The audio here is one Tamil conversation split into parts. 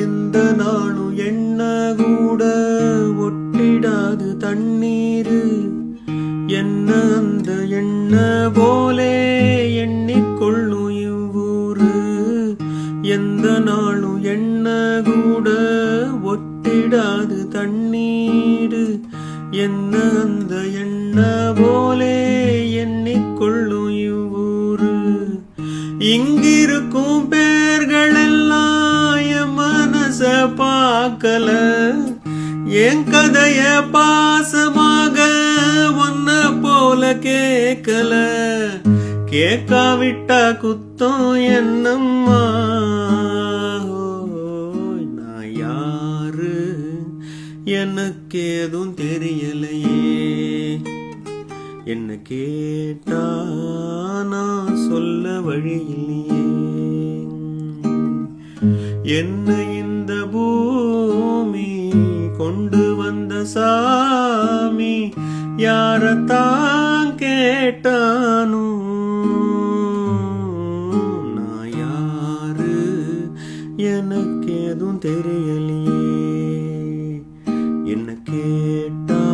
எந்த நாளும் எண்ண கூட ஒட்டிடாது தண்ணீரு, என்ன அந்த எண்ண போலே எண்ணிக்கொள்ளும் இவ்வூரு. எந்த நாளும் எண்ண கூட ஒட்டிடாது தண்ணீரு, என்ன அந்த எண்ண போலே எண்ணிக்கொள்ளும் இவ்வூரு. இங்கிருக்கும் பேர்கள் எல்லாம் என் மனச பார்க்கல, என் கதைய பாசமாக ஒன்ன போல கேட்கல. கேட்காவிட்டா குத்தம் என்னம்மா, நான் யாரு எனக்கு எதுவும் தெரியலையே. என்ன கேட்டா நான் சொல்ல வழி இல்லையே. என்ன இந்த பூமி கொண்டு வந்த சாமி யாரத்தான் கேட்டானோ. நான் யாரு எனக்கு எதுவும் தெரியலையே. என்ன கேட்டா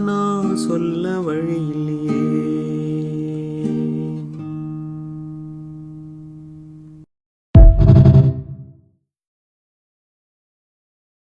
நான் சொல்ல வழி